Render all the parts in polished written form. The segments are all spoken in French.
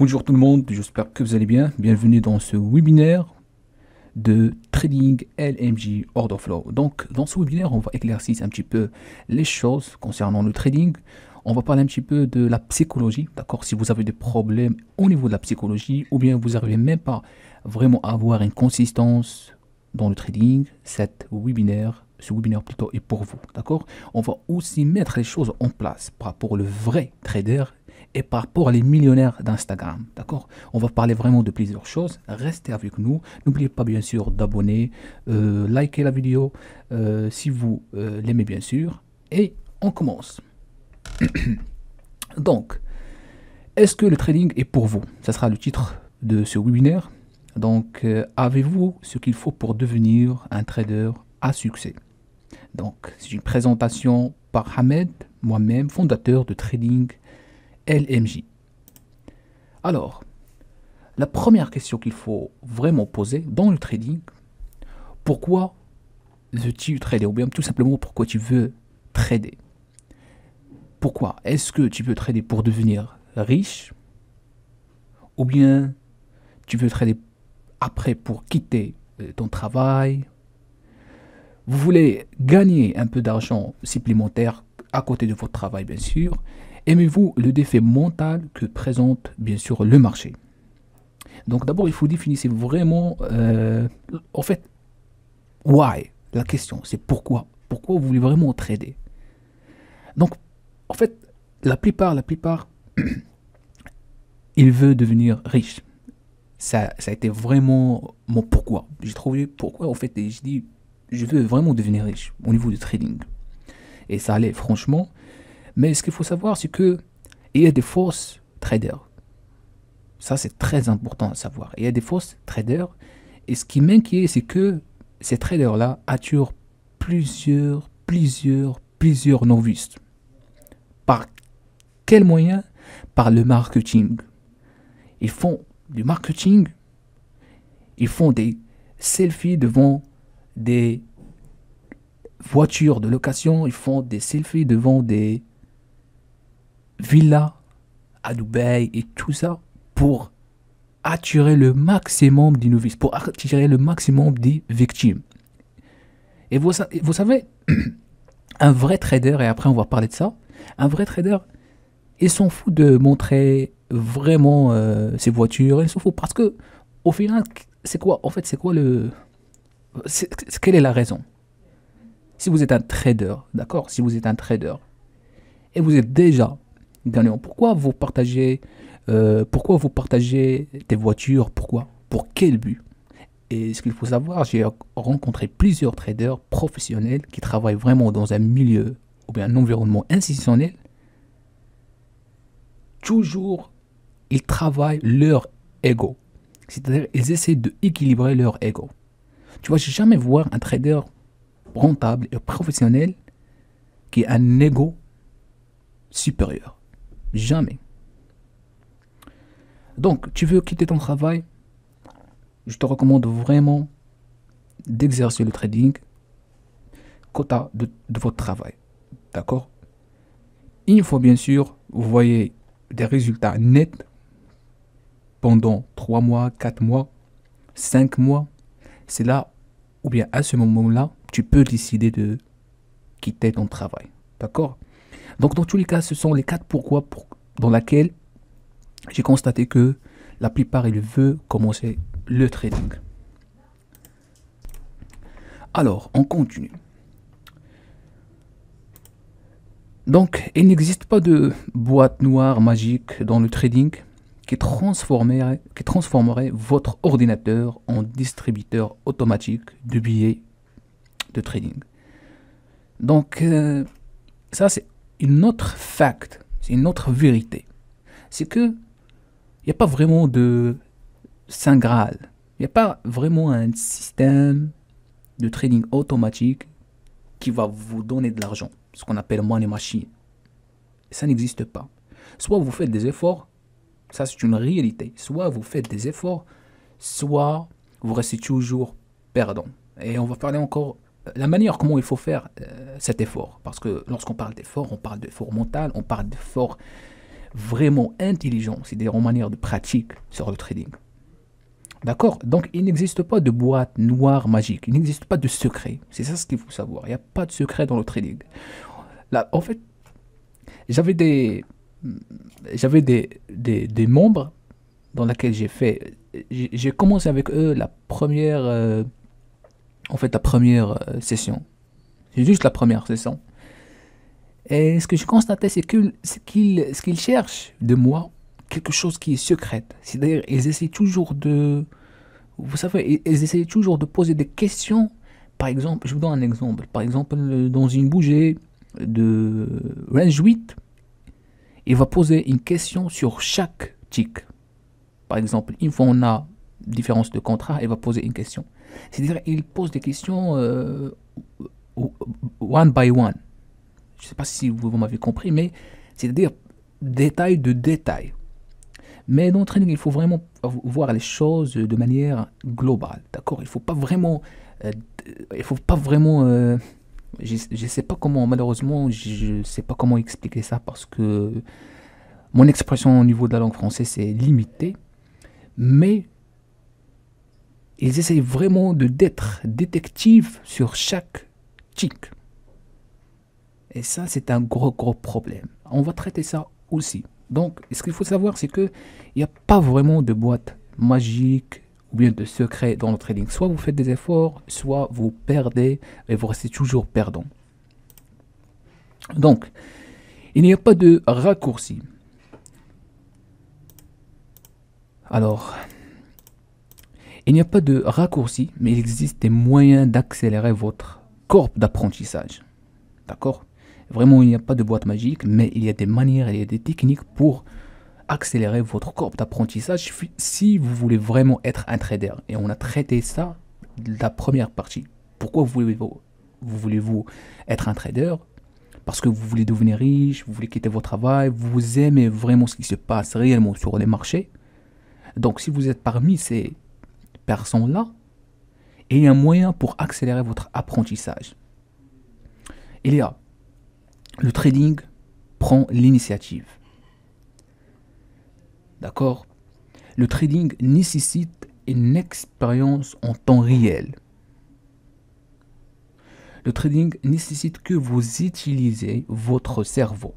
Bonjour tout le monde, j'espère que vous allez bien. Bienvenue dans ce webinaire de trading LMJ Order Flow. Donc dans ce webinaire, on va éclaircir un petit peu les choses concernant le trading. On va parler un petit peu de la psychologie, d'accord? Si vous avez des problèmes au niveau de la psychologie ou bien vous n'arrivez même pas vraiment à avoir une consistance dans le trading, ce webinaire plutôt est pour vous, d'accord? On va aussi mettre les choses en place par rapport au vrai trader et par rapport à les millionnaires d'Instagram, d'accord? On va parler vraiment de plusieurs choses. Restez avec nous. N'oubliez pas bien sûr d'abonner, liker la vidéo si vous l'aimez bien sûr. Et on commence. Donc, est-ce que le trading est pour vous? Ça sera le titre de ce webinaire. Donc, avez-vous ce qu'il faut pour devenir un trader à succès? Donc, c'est une présentation par Hamed, moi-même, fondateur de Trading LMJ. Alors, la première question qu'il faut vraiment poser dans le trading, pourquoi veux-tu trader? Ou bien tout simplement, pourquoi tu veux trader? Pourquoi? Est-ce que tu veux trader pour devenir riche? Ou bien tu veux trader après pour quitter ton travail? Vous voulez gagner un peu d'argent supplémentaire à côté de votre travail, bien sûr. Aimez-vous le défi mental que présente, bien sûr, le marché? Donc d'abord, il faut définir vraiment, en fait, why. La question, c'est pourquoi. Pourquoi vous voulez vraiment trader? Donc, en fait, la plupart, ils veulent devenir riches. Ça a été vraiment mon pourquoi. J'ai trouvé pourquoi, en fait, et je dis, je veux vraiment devenir riche au niveau du trading. Et ça allait, franchement. Mais ce qu'il faut savoir, c'est que il y a des fausses traders. Ça, c'est très important à savoir. Il y a des fausses traders. Et ce qui m'inquiète, c'est que ces traders-là attirent plusieurs novices. Par quel moyen? Par le marketing. Ils font du marketing. Ils font des selfies devant des voitures de location. Ils font des selfies devant des villas à Dubaï et tout ça pour attirer le maximum des novices, pour attirer le maximum des victimes. Et vous savez, un vrai trader, et après on va parler de ça, un vrai trader, il s'en fout de montrer vraiment ses voitures, il s'en fout parce que au final, c'est quoi? En fait, c'est quoi quelle est la raison? Si vous êtes un trader, d'accord? Si vous êtes un trader et vous êtes déjà gagnant, pourquoi vous partagez des voitures? Pourquoi? Pour quel but? Et ce qu'il faut savoir, j'ai rencontré plusieurs traders professionnels qui travaillent vraiment dans un milieu ou bien un environnement institutionnel. Toujours, ils travaillent leur ego. C'est-à-dire, ils essaient d'équilibrer leur ego. Tu vois, j'ai jamais voir un trader rentable et professionnel qui a un ego supérieur. Jamais. Donc, tu veux quitter ton travail? Je te recommande vraiment d'exercer le trading quota de votre travail. D'accord? Une fois, bien sûr, vous voyez des résultats nets pendant 3 mois, 4 mois, 5 mois. C'est là, ou bien à ce moment-là, tu peux décider de quitter ton travail. D'accord? Donc, dans tous les cas, ce sont les 4 pourquoi dans lesquels j'ai constaté que la plupart, ils veulent commencer le trading. Alors, on continue. Donc, il n'existe pas de boîte noire magique dans le trading qui transformerait votre ordinateur en distributeur automatique de billets de trading. Donc, ça, c'est une autre fact, c'est une autre vérité. C'est que il n'y a pas vraiment de Saint Graal. Il n'y a pas vraiment un système de trading automatique qui va vous donner de l'argent, ce qu'on appelle money machine. Ça n'existe pas. Soit vous faites des efforts, ça c'est une réalité. Soit vous faites des efforts, soit vous restez toujours perdant. Et on va parler encore la manière comment il faut faire cet effort. Parce que lorsqu'on parle d'effort, on parle d'effort mental, on parle d'effort vraiment intelligent, c'est-à-dire en manière de pratique sur le trading. D'accord? Donc, il n'existe pas de boîte noire magique, il n'existe pas de secret. C'est ça ce qu'il faut savoir. Il n'y a pas de secret dans le trading. Là, en fait, j'avais des, des membres dans laquelle j'ai commencé avec eux la première, la première session. C'est juste la première session. Et ce que je constatais, c'est ce qu'ils cherchent de moi, quelque chose qui est secret. C'est-à-dire, ils essaient toujours de, vous savez, ils essaient toujours de poser des questions. Par exemple, je vous donne un exemple. Par exemple, dans une bougie de range 8, il va poser une question sur chaque tick. Par exemple, une fois on a différence de contrat, il va poser une question. C'est-à-dire, il pose des questions one by one. Je ne sais pas si vous m'avez compris, mais c'est-à-dire détail de détail. Mais dans le trading, il faut vraiment voir les choses de manière globale, d'accord? Il ne faut pas vraiment, je ne sais pas comment, malheureusement, je ne sais pas comment expliquer ça parce que mon expression au niveau de la langue française c'est limité, mais ils essayent vraiment d'être détectives sur chaque tick. Et ça, c'est un gros problème. On va traiter ça aussi. Donc, ce qu'il faut savoir, c'est qu'il n'y a pas vraiment de boîte magique ou bien de secret dans le trading. Soit vous faites des efforts, soit vous perdez et vous restez toujours perdant. Donc, il n'y a pas de raccourci. Alors, il n'y a pas de raccourci, mais il existe des moyens d'accélérer votre courbe d'apprentissage. D'accord? Vraiment, il n'y a pas de boîte magique, mais il y a des manières, il y a des techniques pour accélérer votre courbe d'apprentissage si vous voulez vraiment être un trader. Et on a traité ça de la première partie. Pourquoi voulez-vous être un trader? Parce que vous voulez devenir riche, vous voulez quitter votre travail, vous aimez vraiment ce qui se passe réellement sur les marchés. Donc, si vous êtes parmi ces personnes-là, il y a un moyen pour accélérer votre apprentissage. Il y a le trading prend l'initiative. D'accord? Le trading nécessite une expérience en temps réel. Le trading nécessite que vous utilisez votre cerveau.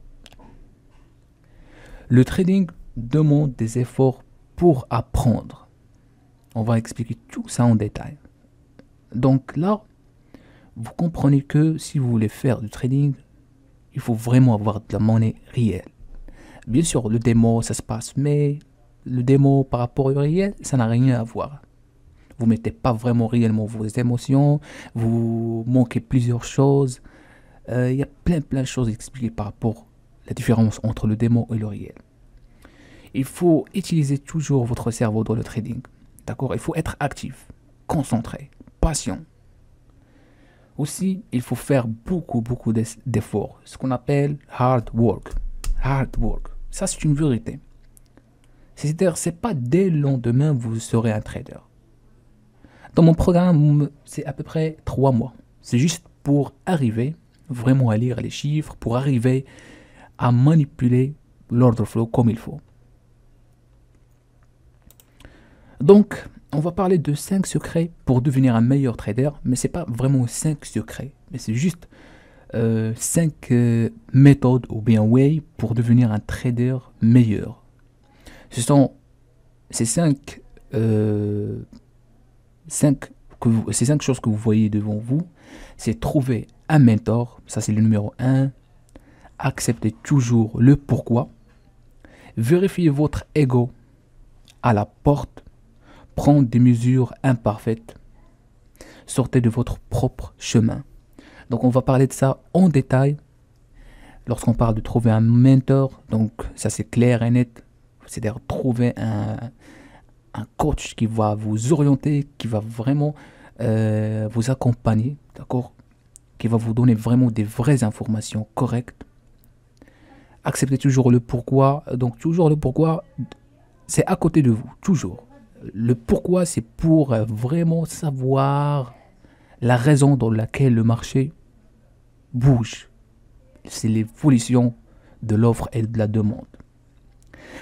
Le trading demande des efforts pour apprendre. On va expliquer tout ça en détail. Donc là, vous comprenez que si vous voulez faire du trading, il faut vraiment avoir de la monnaie réelle. Bien sûr, le démo, ça se passe, mais le démo par rapport au réel, ça n'a rien à voir. Vous ne mettez pas vraiment réellement vos émotions, vous manquez plusieurs choses. Il y a plein de choses à expliquer par rapport à la différence entre le démo et le réel. Il faut utiliser toujours votre cerveau dans le trading. D'accord? Il faut être actif, concentré, patient. Aussi, il faut faire beaucoup d'efforts, ce qu'on appelle hard work. Hard work, ça c'est une vérité. C'est-à-dire, c'est pas dès le lendemain vous serez un trader. Dans mon programme, c'est à peu près 3 mois. C'est juste pour arriver vraiment à lire les chiffres, pour arriver à manipuler l'order flow comme il faut. Donc, on va parler de 5 secrets pour devenir un meilleur trader, mais ce n'est pas vraiment 5 secrets, mais c'est juste 5 méthodes ou bien way pour devenir un trader meilleur. Ce sont ces 5 choses que vous voyez devant vous. C'est trouver un mentor, ça c'est le numéro 1. Acceptez toujours le pourquoi. Vérifiez votre ego à la porte. Prendre des mesures imparfaites. Sortez de votre propre chemin. Donc on va parler de ça en détail. Lorsqu'on parle de trouver un mentor, donc ça c'est clair et net. C'est-à-dire trouver un coach qui va vous orienter, qui va vraiment vous accompagner, d'accord? Qui va vous donner vraiment des vraies informations correctes. Acceptez toujours le pourquoi. Donc toujours le pourquoi, c'est à côté de vous, toujours. Le pourquoi, c'est pour vraiment savoir la raison dans laquelle le marché bouge. C'est l'évolution de l'offre et de la demande.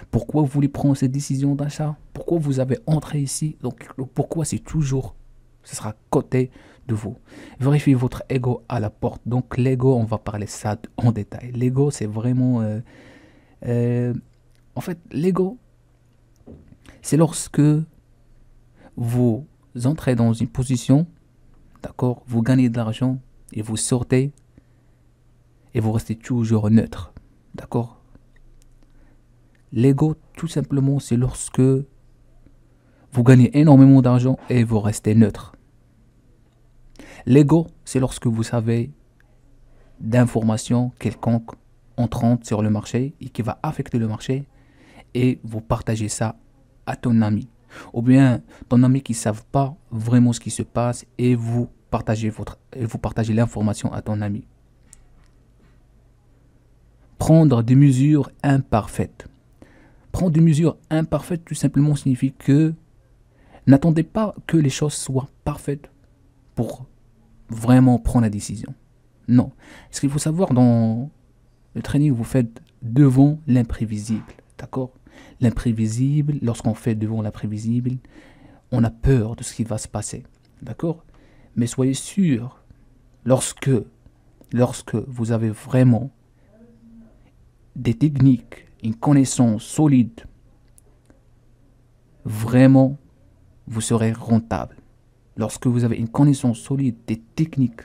Pourquoi vous voulez prendre cette décision d'achat? Pourquoi vous avez entré ici? Donc, pourquoi c'est toujours, ce sera à côté de vous. Vérifiez votre ego à la porte. Donc, l'ego, on va parler ça en détail. L'ego, c'est vraiment... en fait, l'ego, c'est lorsque vous entrez dans une position, d'accord, vous gagnez de l'argent et vous sortez et vous restez toujours neutre, d'accord. L'ego, tout simplement, c'est lorsque vous gagnez énormément d'argent et vous restez neutre. L'ego, c'est lorsque vous savez d'informations quelconques entrantes sur le marché et qui va affecter le marché et vous partagez ça à ton ami. Ou bien ton ami qui ne savent pas vraiment ce qui se passe et vous partagez l'information à ton ami. Prendre des mesures imparfaites. Prendre des mesures imparfaites tout simplement signifie que n'attendez pas que les choses soient parfaites pour vraiment prendre la décision. Non. Ce qu'il faut savoir dans le trading, vous faites devant l'imprévisible. D'accord? L'imprévisible, lorsqu'on fait devant l'imprévisible, on a peur de ce qui va se passer. D'accord? Mais soyez sûr, lorsque vous avez vraiment des techniques, une connaissance solide, vraiment, vous serez rentable. Lorsque vous avez une connaissance solide des techniques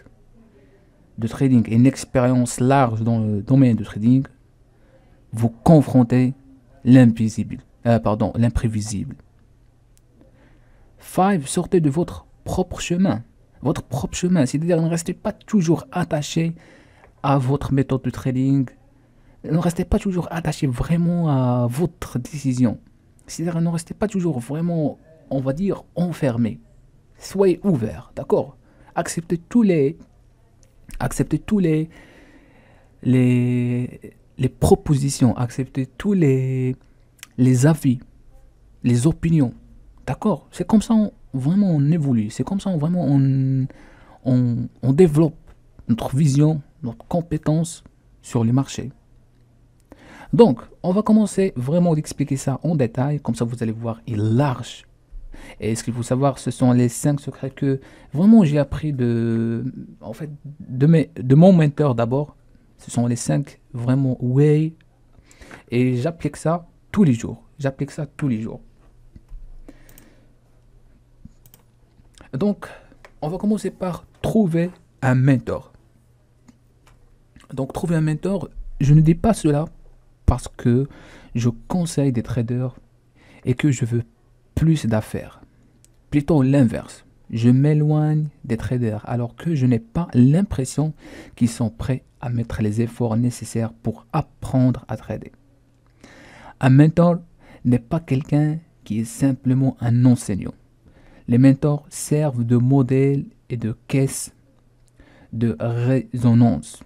de trading et une expérience large dans le domaine du trading, vous confrontez l'imprévisible. 5. Sortez de votre propre chemin. Votre propre chemin, c'est-à-dire ne restez pas toujours attaché à votre méthode de trading. Ne restez pas toujours attaché vraiment à votre décision. C'est-à-dire ne restez pas toujours vraiment, on va dire, enfermé. Soyez ouvert, d'accord? Acceptez tous les propositions, acceptez tous les avis, les opinions, d'accord? C'est comme ça vraiment on évolue, c'est comme ça on développe notre vision, notre compétence sur les marchés. Donc, on va commencer vraiment d'expliquer ça en détail, comme ça vous allez voir, il est large. Et ce qu'il faut savoir, ce sont les 5 secrets que vraiment j'ai appris de mon mentor d'abord. Ce sont les 5 vraiment way. Et j'applique ça tous les jours. Donc, on va commencer par trouver un mentor. Donc, trouver un mentor, je ne dis pas cela parce que je conseille des traders et que je veux plus d'affaires. Plutôt l'inverse. Je m'éloigne des traders alors que je n'ai pas l'impression qu'ils sont prêts à mettre les efforts nécessaires pour apprendre à trader. Un mentor n'est pas quelqu'un qui est simplement un enseignant. Les mentors servent de modèle et de caisse de résonance.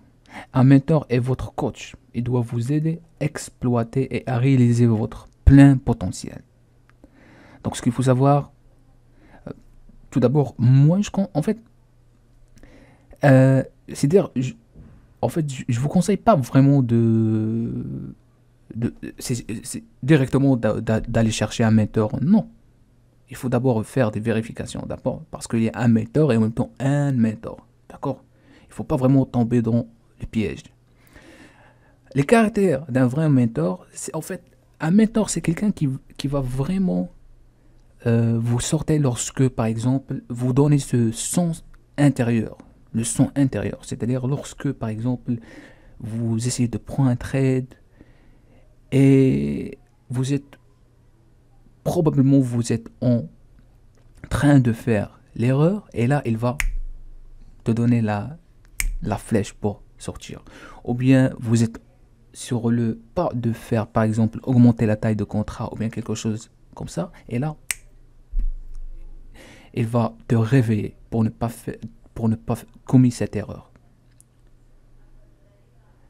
Un mentor est votre coach. Il doit vous aider à exploiter et à réaliser votre plein potentiel. Donc ce qu'il faut savoir, tout d'abord, moi, c'est-à-dire, je vous conseille pas vraiment directement d'aller chercher un mentor. Non, il faut d'abord faire des vérifications, d'abord, parce qu'il y a un mentor et en même temps un mentor, d'accord? Il faut pas vraiment tomber dans le piège. Les caractères d'un vrai mentor, c'est en fait, un mentor, c'est quelqu'un qui va vraiment vous sortez lorsque, par exemple, vous donnez ce son intérieur, le son intérieur. C'est-à-dire lorsque, par exemple, vous essayez de prendre un trade et vous êtes en train de faire l'erreur et là, il va te donner la flèche pour sortir. Ou bien vous êtes sur le pas de faire, par exemple, augmenter la taille de contrat ou bien quelque chose comme ça et là, il va te réveiller pour ne pas commettre cette erreur.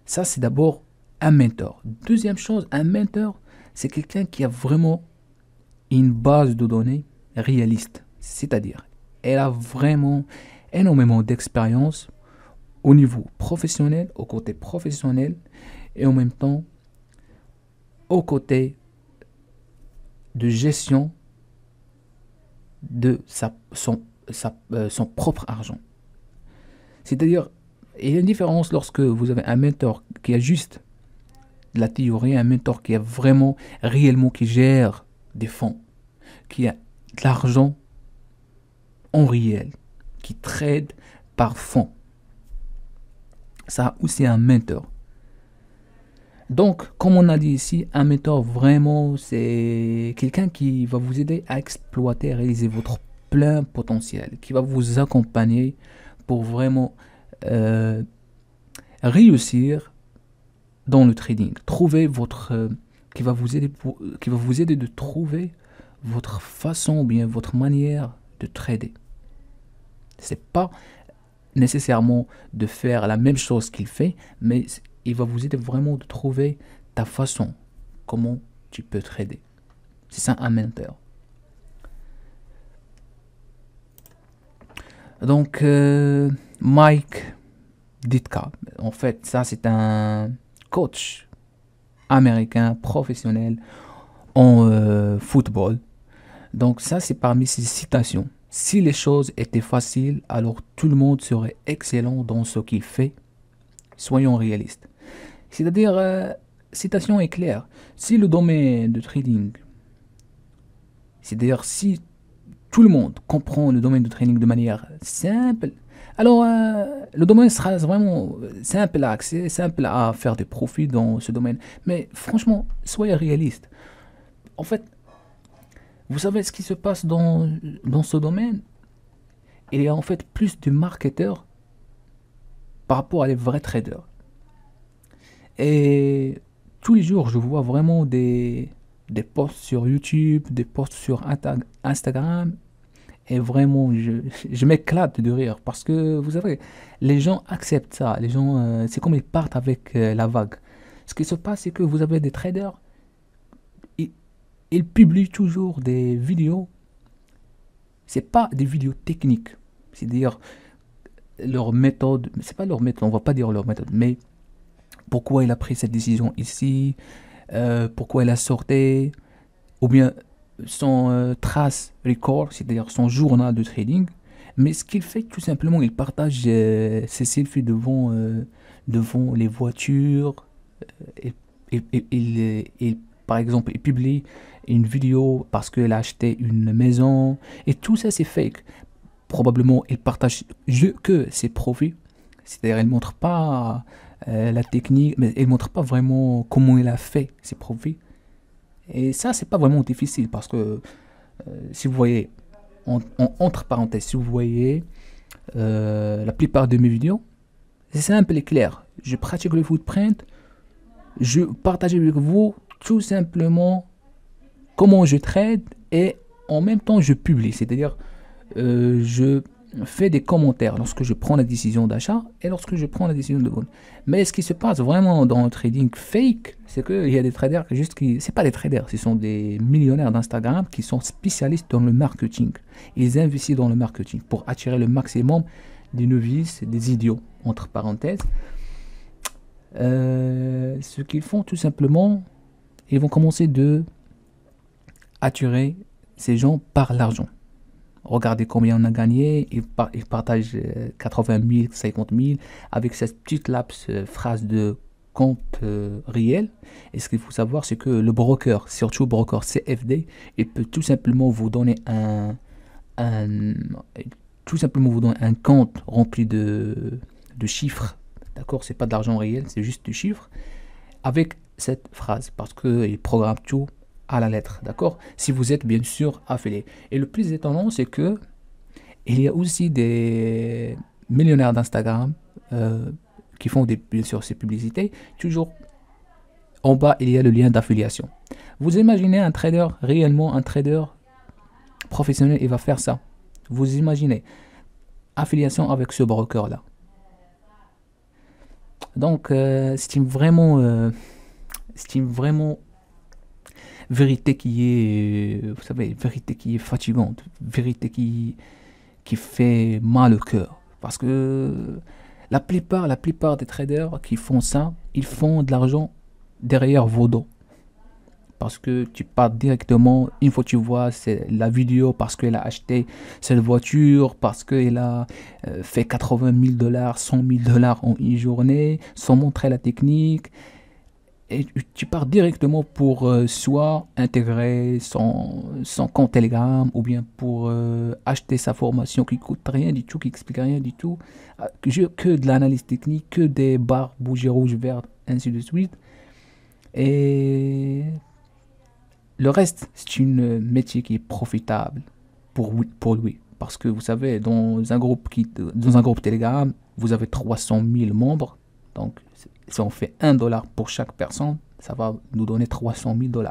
Ça, c'est d'abord un mentor. Deuxième chose, un mentor, c'est quelqu'un qui a vraiment une base de données réaliste. C'est-à-dire, elle a vraiment énormément d'expérience au niveau professionnel, au côté professionnel, et en même temps, au côté de gestion de son propre argent. C'est-à-dire, il y a une différence lorsque vous avez un mentor qui a juste de la théorie, un mentor qui a vraiment, réellement, qui gère des fonds, qui a de l'argent en réel, qui trade par fonds. Ça aussi un mentor. Donc, comme on a dit ici, un mentor vraiment, c'est quelqu'un qui va vous aider à exploiter, à réaliser votre plein potentiel, qui va vous accompagner pour vraiment réussir dans le trading. Trouver qui va vous aider de trouver votre façon ou bien votre manière de trader. C'est pas nécessairement de faire la même chose qu'il fait, mais il va vous aider vraiment de trouver ta façon, comment tu peux trader. C'est ça un mentor. Donc, Mike Ditka, en fait, ça c'est un coach américain professionnel en football. Donc ça c'est parmi ses citations. Si les choses étaient faciles, alors tout le monde serait excellent dans ce qu'il fait. Soyons réalistes. C'est-à-dire, citation est claire. Si le domaine de trading, c'est-à-dire si tout le monde comprend le domaine de trading de manière simple, alors le domaine sera vraiment simple à accéder, simple à faire des profits dans ce domaine. Mais franchement, soyez réaliste. En fait, vous savez ce qui se passe dans ce domaine? Il y a en fait plus de marketeurs par rapport à les vrais traders. Et tous les jours, je vois vraiment des posts sur YouTube, des posts sur Instagram. Et vraiment, je m'éclate de rire parce que, vous savez, les gens acceptent ça. Les gens, c'est comme ils partent avec la vague. Ce qui se passe, c'est que vous avez des traders, ils publient toujours des vidéos. C'est pas des vidéos techniques. C'est-à-dire, leur méthode, c'est pas leur méthode, on va pas dire leur méthode, mais pourquoi il a pris cette décision ici, pourquoi il a sorti, ou bien son trace record, c'est-à-dire son journal de trading. Mais ce qu'il fait, tout simplement, il partage ses selfies devant les voitures. Par exemple, il publie une vidéo parce qu'il a acheté une maison. Et tout ça, c'est fake. Probablement, il partage que ses profits. C'est-à-dire, il ne montre pas la technique, mais il ne montre pas vraiment comment il a fait ses profits. Et ça, c'est pas vraiment difficile parce que si vous voyez, entre parenthèses, si vous voyez la plupart de mes vidéos, c'est simple et clair. Je pratique le footprint, je partage avec vous tout simplement comment je trade et en même temps je publie. C'est-à-dire, je fais des commentaires lorsque je prends la décision d'achat et lorsque je prends la décision de vente. Mais ce qui se passe vraiment dans le trading fake, c'est qu'il y a des traders c'est pas des traders, ce sont des millionnaires d'Instagram qui sont spécialistes dans le marketing. Ils investissent dans le marketing pour attirer le maximum des novices, des idiots, entre parenthèses. Ce qu'ils font tout simplement, ils vont commencer de attirer ces gens par l'argent. Regardez combien on a gagné, il partage 80 000, 50 000 avec cette petite phrase de compte réel. Et ce qu'il faut savoir, c'est que le broker, surtout le broker CFD, il peut tout simplement vous donner un compte rempli de chiffres. D'accord, c'est pas de l'argent réel, c'est juste du chiffre avec cette phrase parce qu'il programme tout à la lettre, d'accord? Si vous êtes bien sûr affilié. Et le plus étonnant, c'est que il y a aussi des millionnaires d'Instagram qui font bien sûr ces publicités. Toujours en bas, il y a le lien d'affiliation. Vous imaginez un trader, réellement un trader professionnel, il va faire ça. Vous imaginez affiliation avec ce broker-là. Donc, c'est une vraiment vérité qui est, vous savez, vérité qui est fatigante, vérité qui fait mal au cœur. Parce que la plupart des traders qui font ça, ils font de l'argent derrière vos dos. parce que tu pars directement, une fois que tu vois c'est la vidéo, parce qu'elle a acheté cette voiture, parce qu'elle a fait 80 000 $, 100 000 $ en une journée, sans montrer la technique. Et tu pars directement pour soit intégrer son compte Telegram ou bien pour acheter sa formation qui coûte rien du tout, qui explique rien du tout, que de l'analyse technique, que des barres bouger rouge, vert, ainsi de suite. Et le reste, c'est un métier qui est profitable pour lui. Parce que vous savez, dans un groupe Telegram, vous avez 300 000 membres. Donc, si on fait $1 pour chaque personne, ça va nous donner 300 000 $.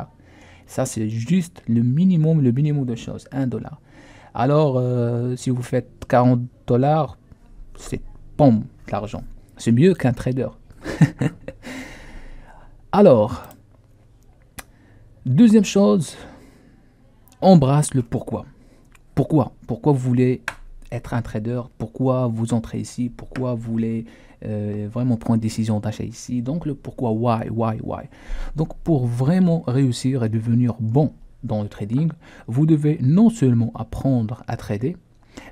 Ça, c'est juste le minimum de choses, $1. Alors, si vous faites $40, c'est pomme de l'argent. C'est mieux qu'un trader. Alors, deuxième chose, embrasse le pourquoi. Pourquoi vous voulez être un trader? Pourquoi vous entrez ici? Pourquoi vous voulez vraiment prendre une décision d'achat ici? Donc le pourquoi, why. Donc pour vraiment réussir et devenir bon dans le trading, vous devez non seulement apprendre à trader,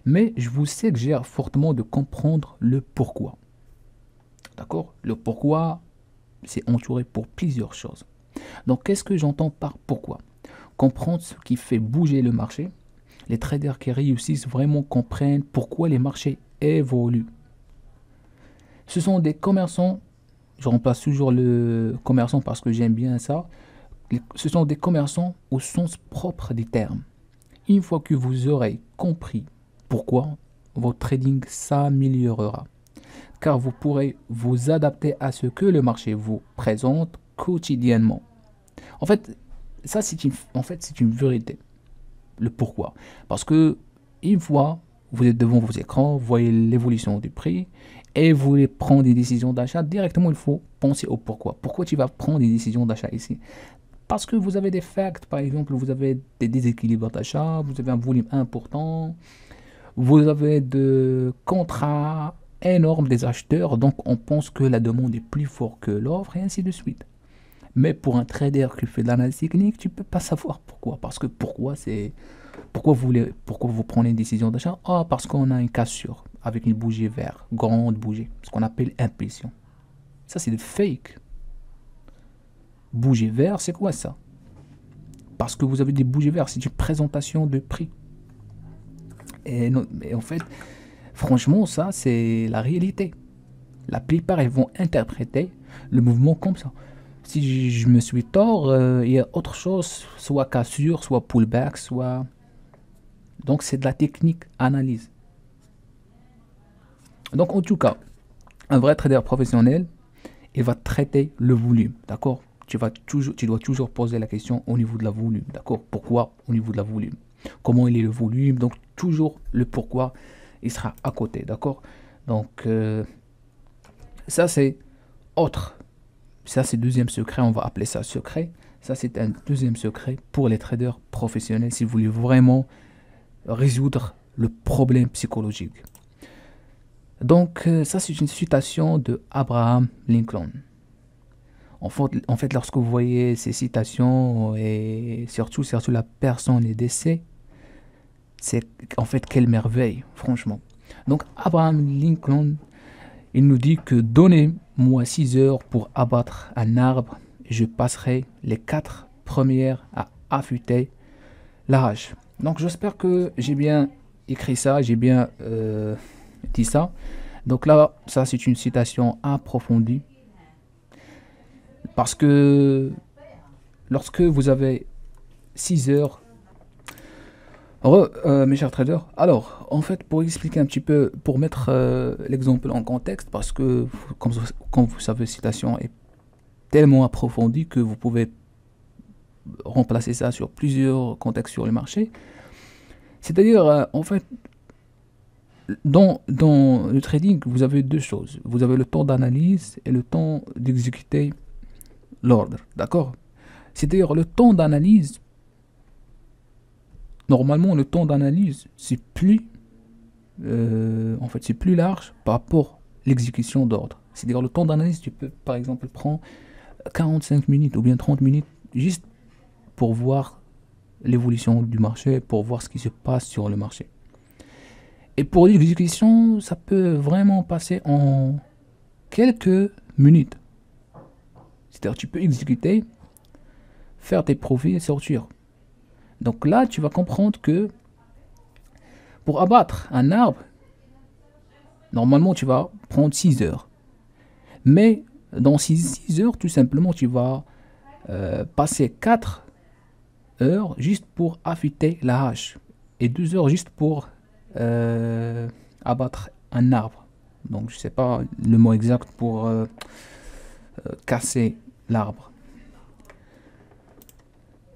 mais je vous suggère fortement de comprendre le pourquoi. D'accord? Le pourquoi, c'est entouré pour plusieurs choses. Donc qu'est-ce que j'entends par pourquoi? Comprendre ce qui fait bouger le marché. Les traders qui réussissent vraiment comprennent pourquoi les marchés évoluent. Ce sont des commerçants, je remplace toujours le commerçant parce que j'aime bien ça. Ce sont des commerçants au sens propre des termes. Une fois que vous aurez compris pourquoi, votre trading s'améliorera. Car vous pourrez vous adapter à ce que le marché vous présente quotidiennement. En fait, ça c'est une vérité. Le pourquoi. Parce que une fois vous êtes devant vos écrans, vous voyez l'évolution du prix et vous voulez prendre des décisions d'achat, directement il faut penser au pourquoi. Pourquoi tu vas prendre des décisions d'achat ici? Parce que vous avez des facts, par exemple, vous avez des déséquilibres d'achat, vous avez un volume important, vous avez de contrats énormes des acheteurs, donc on pense que la demande est plus forte que l'offre et ainsi de suite. Mais pour un trader qui fait de l'analyse technique, tu ne peux pas savoir pourquoi. Parce que pourquoi vous prenez une décision d'achat? Ah, parce qu'on a une cassure avec une bougie verte, grande bougie, ce qu'on appelle impulsion. Ça, c'est du fake. Bougie verte, c'est quoi ça? Parce que vous avez des bougies vertes, c'est une présentation de prix. Et en fait, franchement, ça, c'est la réalité. La plupart, ils vont interpréter le mouvement comme ça. Si je me suis tort, il y a autre chose, soit cassure, soit pullback, soit... Donc c'est de la technique analyse. Donc en tout cas, un vrai trader professionnel, il va traiter le volume, d'accord? Tu dois toujours poser la question au niveau de la volume, d'accord? Pourquoi au niveau de la volume? Comment il est le volume? Donc toujours le pourquoi, il sera à côté, d'accord? Donc ça c'est autre. Ça, c'est deuxième secret, on va appeler ça secret. Ça, c'est un deuxième secret pour les traders professionnels si vous voulez vraiment résoudre le problème psychologique. Donc, ça, c'est une citation de Abraham Lincoln. En fait, lorsque vous voyez ces citations, et surtout la personne est décédée, c'est en fait quelle merveille, franchement. Donc, Abraham Lincoln, il nous dit que donnez-moi 6 heures pour abattre un arbre et je passerai les 4 premières à affûter la hache. Donc j'espère que j'ai bien écrit ça, j'ai bien dit ça. Donc là, ça c'est une citation approfondie. Parce que lorsque vous avez 6 heures, mes chers traders, alors en fait pour expliquer un petit peu, pour mettre l'exemple en contexte, parce que comme vous savez, la citation est tellement approfondie que vous pouvez remplacer ça sur plusieurs contextes sur le marché. C'est-à-dire en fait dans le trading, vous avez deux choses. Vous avez le temps d'analyse et le temps d'exécuter l'ordre, d'accord? C'est-à-dire le temps d'analyse. Normalement, le temps d'analyse, c'est plus large par rapport à l'exécution d'ordre. C'est-à-dire le temps d'analyse, tu peux par exemple prendre 45 minutes ou bien 30 minutes juste pour voir l'évolution du marché, pour voir ce qui se passe sur le marché. Et pour l'exécution, ça peut vraiment passer en quelques minutes. C'est-à-dire tu peux exécuter, faire tes profits et sortir. Donc là, tu vas comprendre que pour abattre un arbre, normalement, tu vas prendre 6 heures. Mais dans 6 heures, tout simplement, tu vas passer 4 heures juste pour affûter la hache et 2 heures juste pour abattre un arbre. Donc, je ne sais pas le mot exact pour casser l'arbre.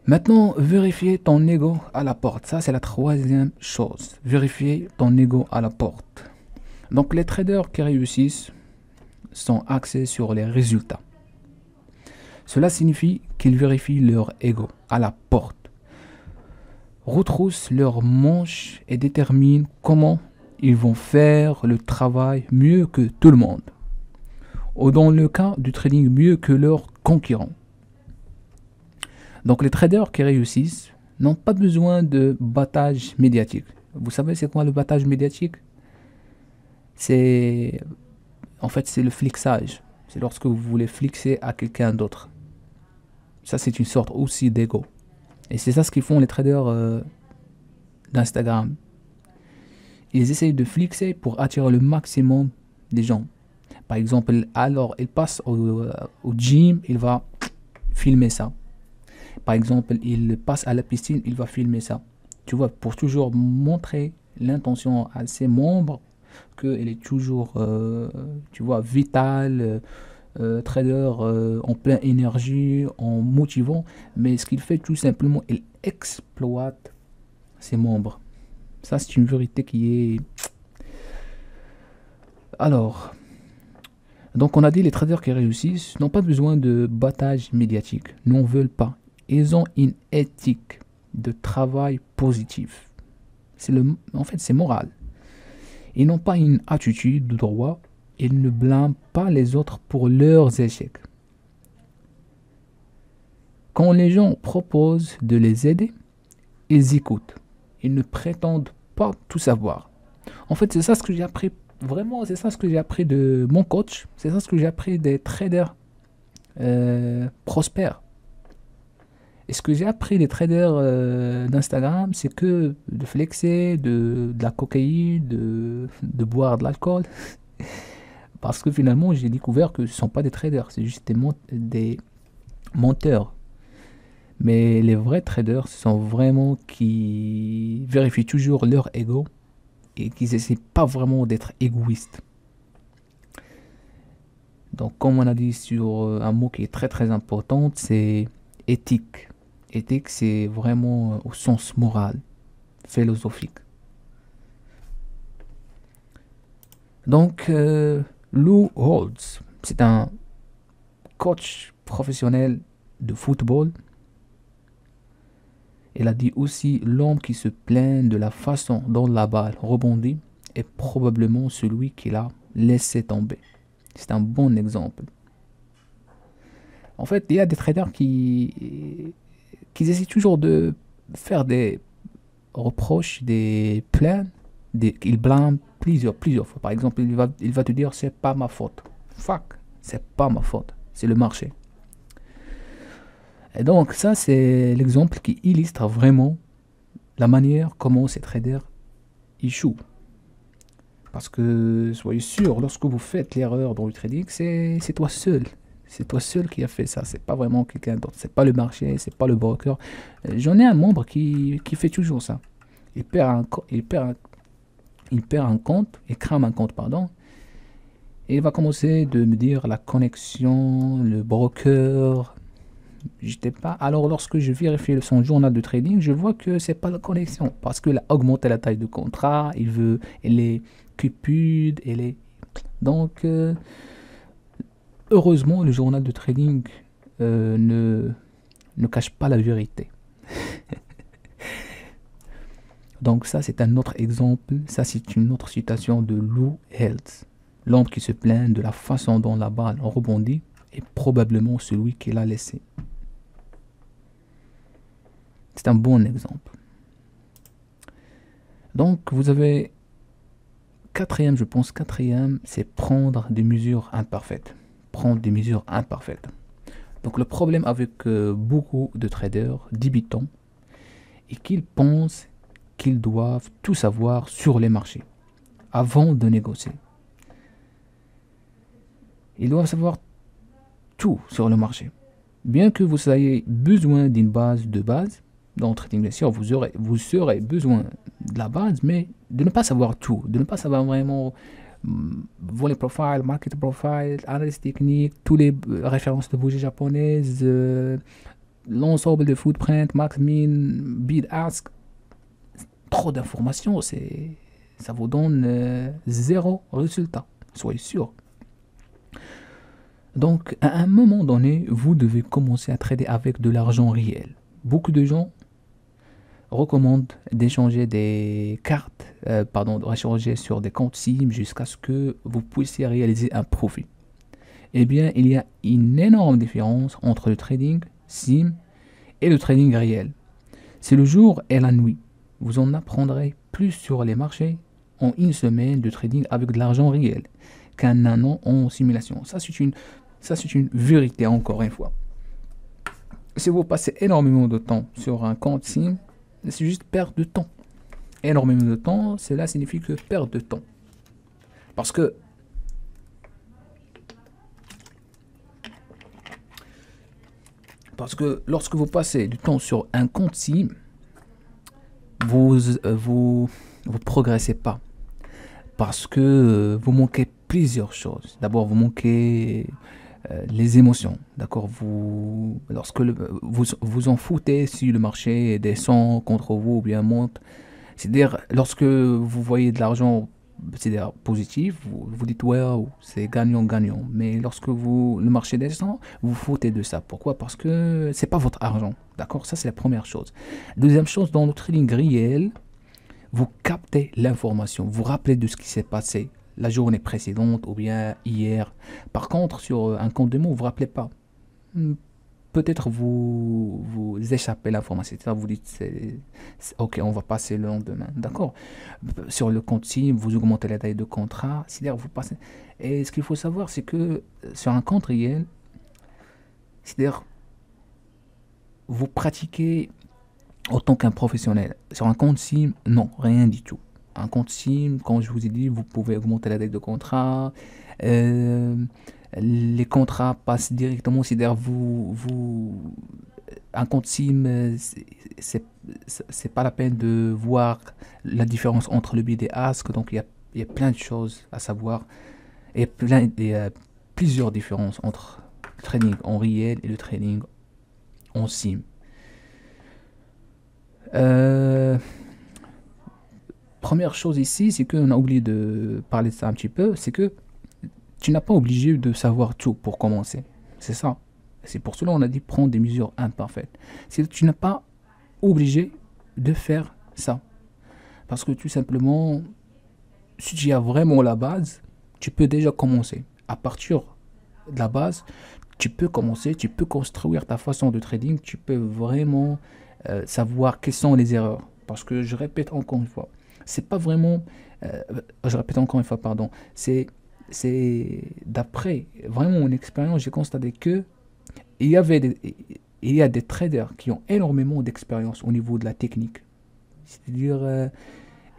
Maintenant, vérifier ton ego à la porte. Ça, c'est la troisième chose. Vérifier ton ego à la porte. Donc, les traders qui réussissent sont axés sur les résultats. Cela signifie qu'ils vérifient leur ego à la porte, retroussent leurs manches et déterminent comment ils vont faire le travail mieux que tout le monde, ou dans le cas du trading mieux que leurs concurrents. Donc les traders qui réussissent n'ont pas besoin de battage médiatique. Vous savez c'est quoi le battage médiatique? En fait c'est le flexage. C'est lorsque vous voulez flexer à quelqu'un d'autre. Ça c'est une sorte aussi d'ego. Et c'est ça ce qu'ils font les traders d'Instagram. Ils essayent de flexer pour attirer le maximum des gens. Par exemple, alors il passe au gym, il va filmer ça. Par exemple, il passe à la piscine, il va filmer ça. Tu vois, pour toujours montrer l'intention à ses membres qu'il est toujours, tu vois, vital, trader en pleine énergie, en motivant. Mais ce qu'il fait tout simplement, il exploite ses membres. Ça, c'est une vérité qui est... Alors, donc on a dit les traders qui réussissent n'ont pas besoin de battage médiatique, n'en veulent pas. Ils ont une éthique de travail positive. En fait, c'est moral. Ils n'ont pas une attitude de droit. Ils ne blâment pas les autres pour leurs échecs. Quand les gens proposent de les aider, ils écoutent. Ils ne prétendent pas tout savoir. En fait, c'est ça ce que j'ai appris. Vraiment, c'est ça ce que j'ai appris de mon coach. C'est ça ce que j'ai appris des traders prospères. Et ce que j'ai appris des traders d'Instagram, c'est que de flexer, de la cocaïne, de boire de l'alcool. Parce que finalement, j'ai découvert que ce ne sont pas des traders, c'est juste des menteurs. Mais les vrais traders, ce sont vraiment qui vérifient toujours leur ego et qui n'essaient pas vraiment d'être égoïstes. Donc, comme on a dit sur un mot qui est très très important, c'est éthique. Éthique, c'est vraiment au sens moral, philosophique. Donc, Lou Holtz, c'est un coach professionnel de football. Il a dit aussi l'homme qui se plaint de la façon dont la balle rebondit est probablement celui qui l'a laissé tomber. C'est un bon exemple. En fait, il y a des traders qui essaient toujours de faire des reproches, des plaintes, ils blâment plusieurs fois. Par exemple, il va te dire c'est pas ma faute. Fuck, c'est pas ma faute, c'est le marché. Et donc ça c'est l'exemple qui illustre vraiment la manière comment ces traders échouent. Parce que soyez sûr, lorsque vous faites l'erreur dans le trading, c'est toi seul. C'est toi seul qui a fait ça. C'est pas vraiment quelqu'un d'autre. C'est pas le marché, c'est pas le broker. J'en ai un membre qui fait toujours ça. Il perd un compte, il crame un compte, pardon. Et il va commencer de me dire la connexion, le broker. J'étais pas. Alors lorsque je vérifie son journal de trading, je vois que c'est pas la connexion. Parce qu'il a augmenté la taille de contrat, il est cupide, donc heureusement le journal de trading ne cache pas la vérité. Donc ça c'est un autre exemple, ça c'est une autre citation de Lou Holtz. L'homme qui se plaint de la façon dont la balle rebondit est probablement celui qui l'a laissé. C'est un bon exemple. Donc, vous avez quatrième, je pense, quatrième, c'est prendre des mesures imparfaites. Prendre des mesures imparfaites. Donc, le problème avec beaucoup de traders débutants est qu'ils pensent qu'ils doivent tout savoir sur les marchés avant de négocier. Ils doivent savoir tout sur le marché. Bien que vous ayez besoin d'une base de base, dans le trading, bien sûr, vous aurez besoin de la base, mais de ne pas savoir tout, de ne pas savoir vraiment volley profile, market profile, analyse technique, toutes les références de bougies japonaises, l'ensemble de footprint, max, min, bid, ask. Trop d'informations, ça vous donne zéro résultat, soyez sûr. Donc, à un moment donné, vous devez commencer à trader avec de l'argent réel. Beaucoup de gens recommandent d'échanger des cartes, d'échanger sur des comptes SIM jusqu'à ce que vous puissiez réaliser un profit. Eh bien, il y a une énorme différence entre le trading SIM et le trading réel. C'est le jour et la nuit. Vous en apprendrez plus sur les marchés en une semaine de trading avec de l'argent réel qu'un an en simulation. Ça, c'est une vérité, encore une fois. Si vous passez énormément de temps sur un compte SIM, c'est juste perte de temps. Énormément de temps, cela signifie que perte de temps. Parce que lorsque vous passez du temps sur un compte SIM, vous progressez pas. Parce que vous manquez plusieurs choses. D'abord, vous manquez les émotions, d'accord, lorsque vous en foutez si le marché descend contre vous ou bien monte, c'est-à-dire lorsque vous voyez de l'argent, c'est-à-dire positif, vous dites ouais, c'est gagnant-gagnant, mais lorsque le marché descend, vous vous foutez de ça. Pourquoi? Parce que c'est pas votre argent, d'accord, ça c'est la première chose. Deuxième chose, dans le trading réel, vous captez l'information, vous vous rappelez de ce qui s'est passé la journée précédente ou bien hier. Par contre, sur un compte démo, vous ne vous rappelez pas. Peut-être vous échappez l'information. C'est-à-dire vous dites, ok, on va passer le lendemain. D'accord. Sur le compte SIM, vous augmentez la taille de contrat. C'est-à-dire vous passez. Et ce qu'il faut savoir, c'est que sur un compte réel, c'est-à-dire vous pratiquez autant qu'un professionnel. Sur un compte SIM, non, rien du tout. Un compte SIM, comme je vous ai dit, vous pouvez augmenter la date de contrat. Les contrats passent directement, c'est-à-dire un compte SIM, c'est pas la peine de voir la différence entre le bid et ask. Donc il y a plein de choses à savoir. Il y a plusieurs différences entre le trading en réel et le trading en SIM. Première chose ici, c'est qu'on a oublié de parler de ça un petit peu, c'est que tu n'as pas obligé de savoir tout pour commencer. C'est ça. C'est pour cela qu'on a dit prendre des mesures imparfaites. C'est que tu n'as pas obligé de faire ça. Parce que tout simplement, si tu as vraiment la base, tu peux déjà commencer. À partir de la base, tu peux commencer, tu peux construire ta façon de trading, tu peux vraiment savoir quelles sont les erreurs. Parce que je répète encore une fois, c'est pas vraiment, c'est d'après vraiment mon expérience, j'ai constaté que il y a des traders qui ont énormément d'expérience au niveau de la technique. C'est-à-dire,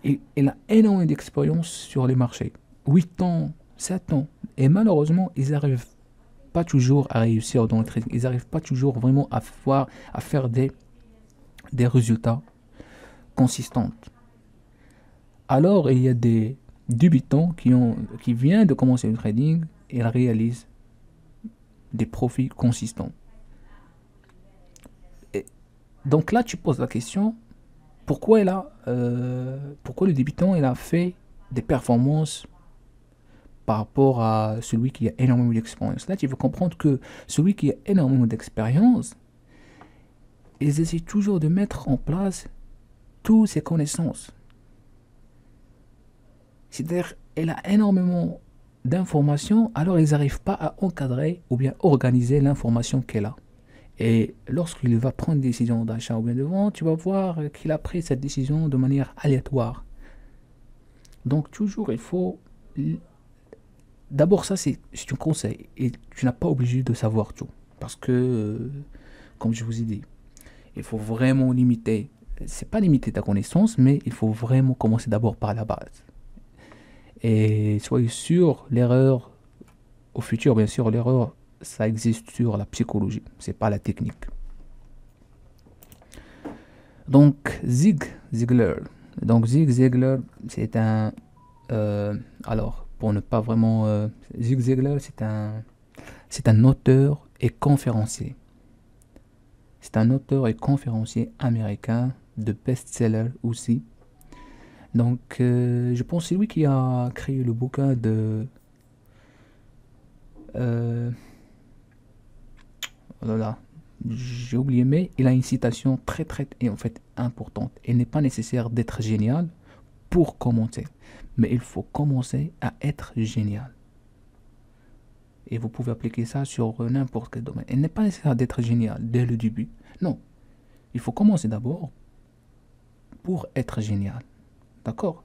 il a énormément d'expérience sur les marchés. 8 ans, 7 ans. Et malheureusement, ils n'arrivent pas toujours à réussir dans le trading. Ils n'arrivent pas toujours vraiment à faire des résultats consistants. Alors, il y a des débutants qui viennent de commencer le trading et ils réalisent des profits consistants. Et donc là, tu poses la question, pourquoi le débutant il a fait des performances par rapport à celui qui a énormément d'expérience. Là, tu veux comprendre que celui qui a énormément d'expérience, ils essaient toujours de mettre en place toutes ses connaissances. C'est-à-dire, elle a énormément d'informations, alors ils n'arrivent pas à encadrer ou bien organiser l'information qu'elle a. Et lorsqu'il va prendre une décision d'achat ou bien de vente, tu vas voir qu'il a pris cette décision de manière aléatoire. Donc toujours, il faut... D'abord, ça, c'est un conseil. Et tu n'as pas obligé de savoir tout. Parce que, comme je vous ai dit, il faut vraiment limiter. C'est pas limiter ta connaissance, mais il faut vraiment commencer d'abord par la base. Et soyez sûr, l'erreur, au futur, bien sûr, l'erreur, ça existe sur la psychologie. C'est pas la technique. Donc, Ziglar. Donc, Zig Ziglar, c'est un... alors, pour ne pas vraiment... Zig Ziglar, c'est un auteur et conférencier. C'est un auteur et conférencier américain de best-seller aussi. Donc, je pense que c'est lui qui a créé le bouquin de... oh là là, j'ai oublié, mais il a une citation très très et en fait importante. Il n'est pas nécessaire d'être génial pour commencer, mais il faut commencer à être génial. Et vous pouvez appliquer ça sur n'importe quel domaine. Il n'est pas nécessaire d'être génial dès le début. Non, il faut commencer d'abord pour être génial. D'accord?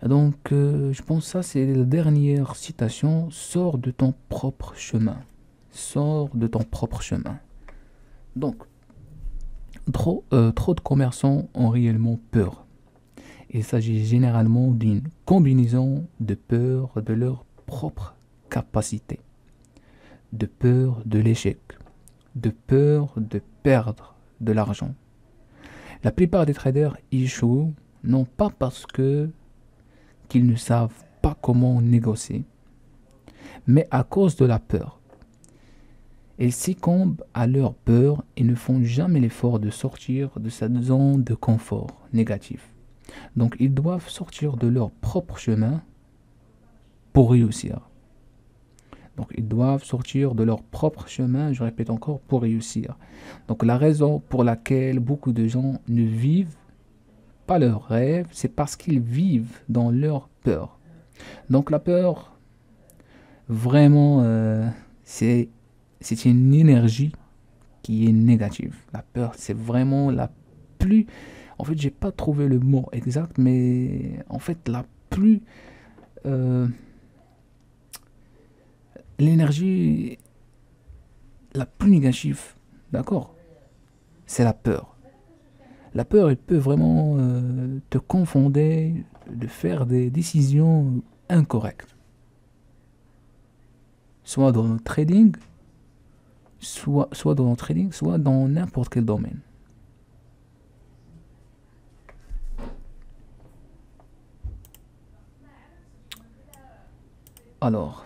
Donc, je pense que ça, c'est la dernière citation. Sors de ton propre chemin. Sors de ton propre chemin. Donc, trop de commerçants ont réellement peur. Il s'agit généralement d'une combinaison de peur de leur propre capacité, de peur de l'échec, de peur de perdre de l'argent. La plupart des traders échouent non pas parce qu'ils ne savent pas comment négocier, mais à cause de la peur. Ils succombent à leur peur et ne font jamais l'effort de sortir de cette zone de confort négatif. Donc ils doivent sortir de leur propre chemin pour réussir. Donc ils doivent sortir de leur propre chemin, je répète encore, pour réussir. Donc la raison pour laquelle beaucoup de gens ne vivent pas leurs rêves, c'est parce qu'ils vivent dans leur peur. Donc la peur, vraiment, c'est une énergie qui est négative. La peur, c'est vraiment la plus... En fait, j'ai pas trouvé le mot exact, mais en fait, la plus... l'énergie la plus négative, d'accord? C'est la peur. La peur, elle peut vraiment te confondre, de faire des décisions incorrectes. Soit dans le trading, soit dans le trading, soit dans n'importe quel domaine. Alors,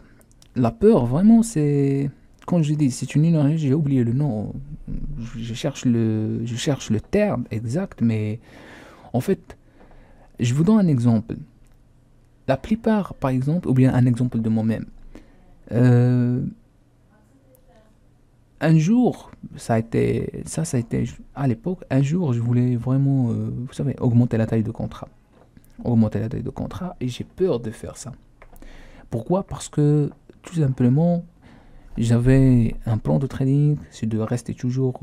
la peur, vraiment, c'est... Quand je dis c'est une énergie, j'ai oublié le nom. Je cherche le terme exact, mais en fait, je vous donne un exemple. La plupart, par exemple, ou bien un exemple de moi-même. Un jour, ça a été à l'époque, un jour, je voulais vraiment, vous savez, augmenter la taille de contrat. Augmenter la taille de contrat, et j'ai peur de faire ça. Pourquoi? Parce que, tout simplement, j'avais un plan de trading, c'est de rester toujours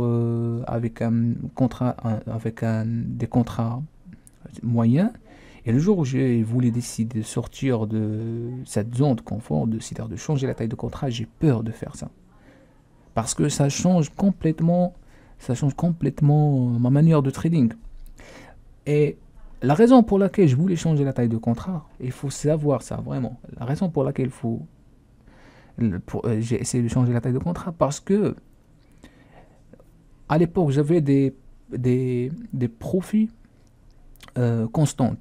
avec un contrat, des contrats moyens. Et le jour où j'ai voulu décider de sortir de cette zone de confort, c'est-à-dire de changer la taille de contrat, j'ai peur de faire ça. Parce que ça change complètement ma manière de trading. Et la raison pour laquelle je voulais changer la taille de contrat, il faut savoir ça vraiment. La raison pour laquelle j'ai essayé de changer la taille de contrat, parce que à l'époque j'avais des profits constants.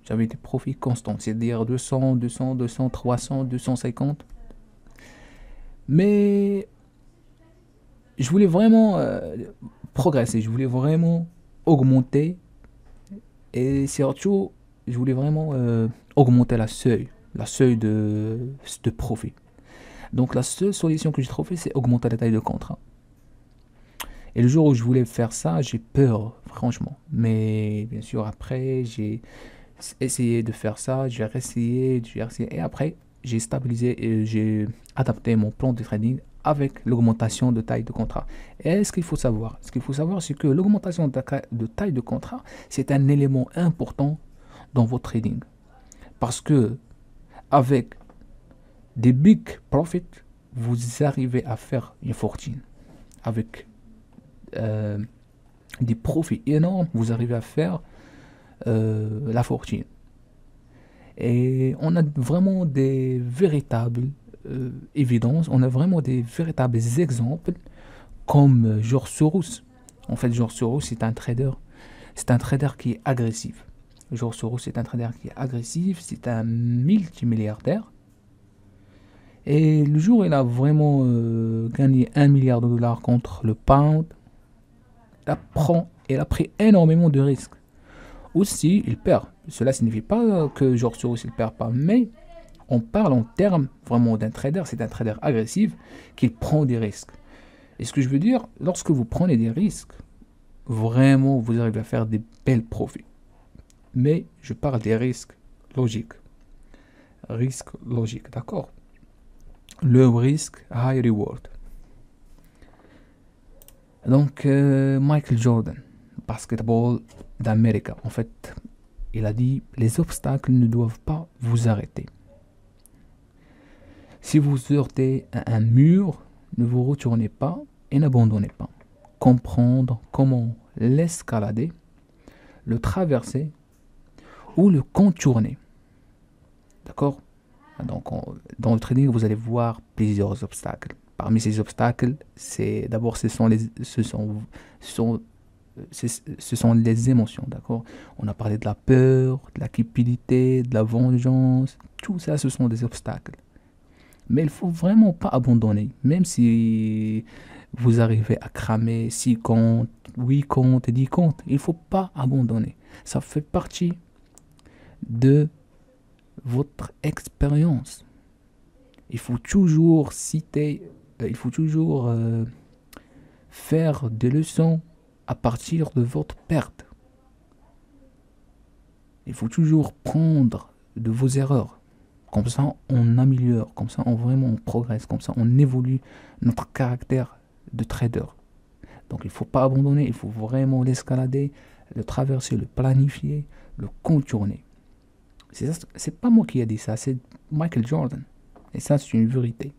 J'avais des profits constants, c'est-à-dire 200, 200, 200, 300, 250. Mais je voulais vraiment progresser, je voulais vraiment augmenter. Et surtout, je voulais vraiment augmenter la seuil de profit. Donc la seule solution que j'ai trouvée, c'est augmenter la taille de contrat. Et le jour où je voulais faire ça, j'ai peur, franchement. Mais bien sûr, après, j'ai essayé de faire ça, j'ai essayé. Et après, j'ai stabilisé et j'ai adapté mon plan de trading avec l'augmentation de taille de contrat. Et ce qu'il faut savoir, c'est que l'augmentation de taille de contrat, c'est un élément important dans votre trading. Parce que avec des big profits, vous arrivez à faire une fortune. Avec des profits énormes, vous arrivez à faire la fortune. Et on a vraiment des véritables évidences, on a vraiment des véritables exemples comme George Soros. En fait, George Soros, c'est un trader qui est agressif. George Soros, c'est un trader qui est agressif, c'est un multimilliardaire. Et le jour où il a vraiment gagné 1 milliard de dollars contre le pound, il a pris énormément de risques. Aussi, il perd. Cela ne signifie pas que George Soros il perd pas, mais on parle en termes vraiment d'un trader, c'est un trader agressif qui prend des risques. Et ce que je veux dire, lorsque vous prenez des risques, vraiment vous arrivez à faire des belles profits. Mais je parle des risques logiques. Risque logique, d'accord? Le risque high reward. Donc, Michael Jordan, basketball d'Amérique, en fait, il a dit, les obstacles ne doivent pas vous arrêter. Si vous heurtez à un mur, ne vous retournez pas et n'abandonnez pas. Comprendre comment l'escalader, le traverser ou le contourner. D'accord? Donc, dans le trading, vous allez voir plusieurs obstacles. Parmi ces obstacles, d'abord ce sont les émotions, d'accord? On a parlé de la peur, de la cupidité, de la vengeance. Tout ça, ce sont des obstacles. Mais il ne faut vraiment pas abandonner. Même si vous arrivez à cramer 6 comptes, 8 comptes, 10 comptes, il ne faut pas abandonner. Ça fait partie de votre expérience. Il faut toujours faire des leçons à partir de votre perte. Il faut toujours prendre de vos erreurs. Comme ça, on améliore, comme ça, on progresse, comme ça, on évolue notre caractère de trader. Donc, il ne faut pas abandonner, il faut vraiment l'escalader, le traverser, le planifier, le contourner. C'est pas moi qui ai dit ça, c'est Michael Jordan. Et ça, c'est une vérité.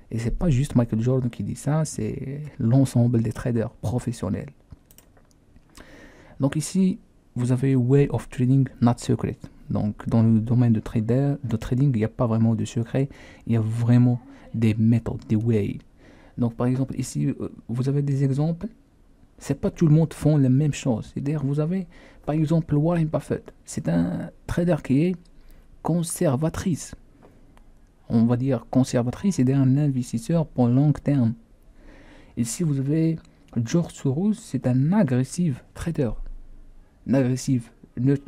Et c'est pas juste Michael Jordan qui dit ça, c'est l'ensemble des traders professionnels. Donc ici, vous avez Way of Trading Not Secret. Donc dans le domaine de trading, il n'y a pas vraiment de secret, il y a vraiment des méthodes, des ways. Donc par exemple ici, vous avez des exemples. C'est pas tout le monde font la même chose. C'est-à-dire vous avez par exemple Warren Buffett. C'est un trader qui est conservatrice. On va dire conservatrice, c'est-à-dire un investisseur pour long terme. Ici vous avez George Soros, c'est un agressif trader. Un agressif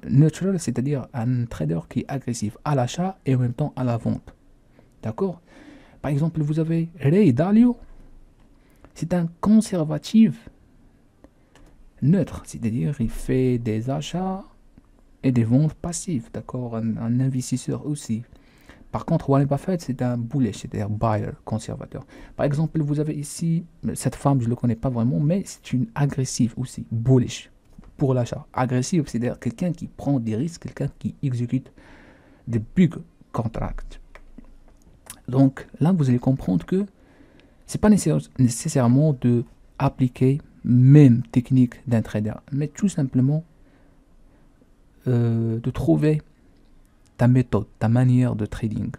neutral, c'est-à-dire un trader qui est agressif à l'achat et en même temps à la vente. D'accord? Par exemple, vous avez Ray Dalio, c'est un conservatif neutre, c'est-à-dire il fait des achats et des ventes passives, d'accord? Un investisseur aussi. Par contre, Warren Buffett, c'est un bullish, c'est-à-dire buyer, conservateur. Par exemple, vous avez ici, cette femme, je ne le connais pas vraiment, mais c'est une agressive aussi, bullish, pour l'achat. Agressive, c'est-à-dire quelqu'un qui prend des risques, quelqu'un qui exécute des big contracts. Donc là, vous allez comprendre que c'est pas nécessairement de appliquer même technique d'un trader, mais tout simplement de trouver ta méthode, ta manière de trading.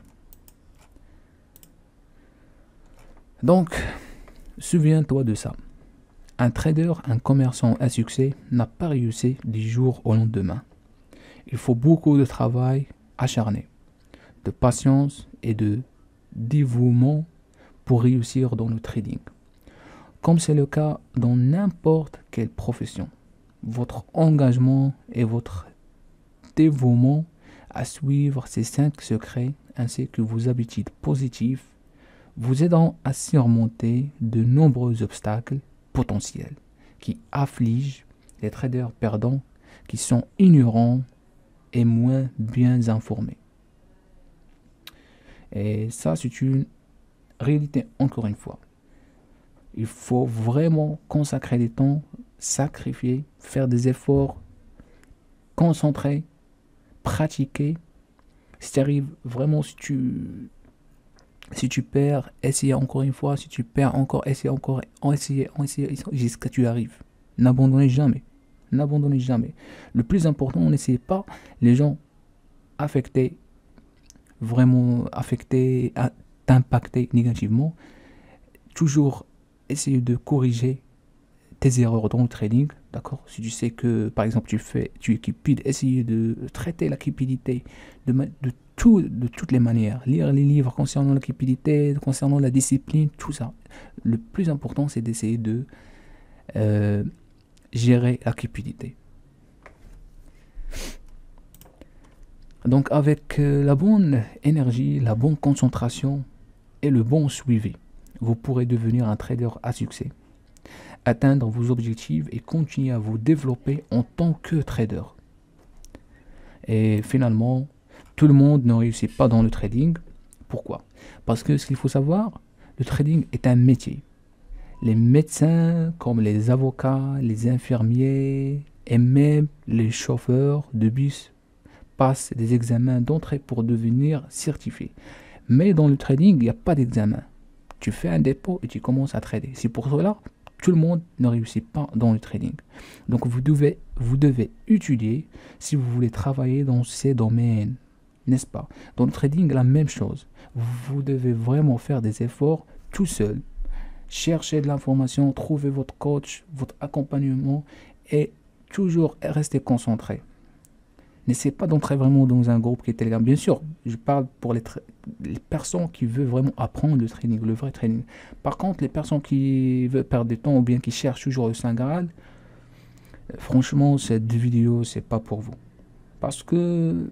Donc, souviens-toi de ça. Un trader, un commerçant à succès n'a pas réussi du jour au lendemain. Il faut beaucoup de travail acharné, de patience et de dévouement pour réussir dans le trading. Comme c'est le cas dans n'importe quelle profession, votre engagement et votre dévouement à suivre ces 5 secrets ainsi que vos habitudes positives vous aidant à surmonter de nombreux obstacles potentiels qui affligent les traders perdants qui sont ignorants et moins bien informés. Et ça, c'est une réalité encore une fois. Il faut vraiment consacrer du temps, sacrifier, faire des efforts, concentrer, pratiquer. Si tu arrives vraiment, si tu perds, essayer encore une fois. Si tu perds encore, essayer encore, essayer jusqu'à ce que tu arrives. N'abandonnez jamais. N'abandonnez jamais. Le plus important, on n'essaie pas les gens affectés, vraiment affectés, t'impacter négativement. Toujours essayer de corriger tes erreurs dans le trading, d'accord? Si tu sais que, par exemple, tu es cupide, essayer de traiter la cupidité de toutes les manières. Lire les livres concernant la cupidité, concernant la discipline, tout ça. Le plus important, c'est d'essayer de gérer la cupidité. Donc, avec la bonne énergie, la bonne concentration et le bon suivi, vous pourrez devenir un trader à succès, atteindre vos objectifs et continuer à vous développer en tant que trader. Et finalement, tout le monde ne réussit pas dans le trading. Pourquoi? Parce que ce qu'il faut savoir, le trading est un métier. Les médecins, comme les avocats, les infirmiers et même les chauffeurs de bus passent des examens d'entrée pour devenir certifiés. Mais dans le trading, il n'y a pas d'examen. Tu fais un dépôt et tu commences à trader. C'est pour cela tout le monde ne réussit pas dans le trading. Donc vous devez étudier si vous voulez travailler dans ces domaines, n'est-ce pas? Dans le trading, la même chose. Vous devez vraiment faire des efforts tout seul. Chercher de l'information, trouver votre coach, votre accompagnement et toujours rester concentré. N'essayez pas d'entrer vraiment dans un groupe qui est Telegram. Bien sûr, je parle pour les personnes qui veulent vraiment apprendre le trading, le vrai trading. Par contre, les personnes qui veulent perdre du temps ou bien qui cherchent toujours le Saint Graal, franchement, cette vidéo, c'est pas pour vous. Parce que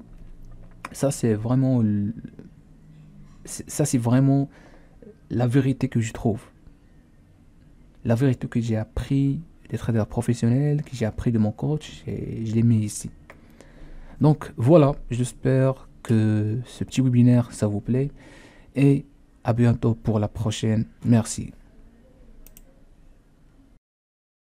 ça, c'est vraiment la vérité que je trouve. La vérité que j'ai appris des traders professionnels, que j'ai appris de mon coach, et je l'ai mis ici. Donc voilà, j'espère que ce petit webinaire, ça vous plaît. Et à bientôt pour la prochaine. Merci.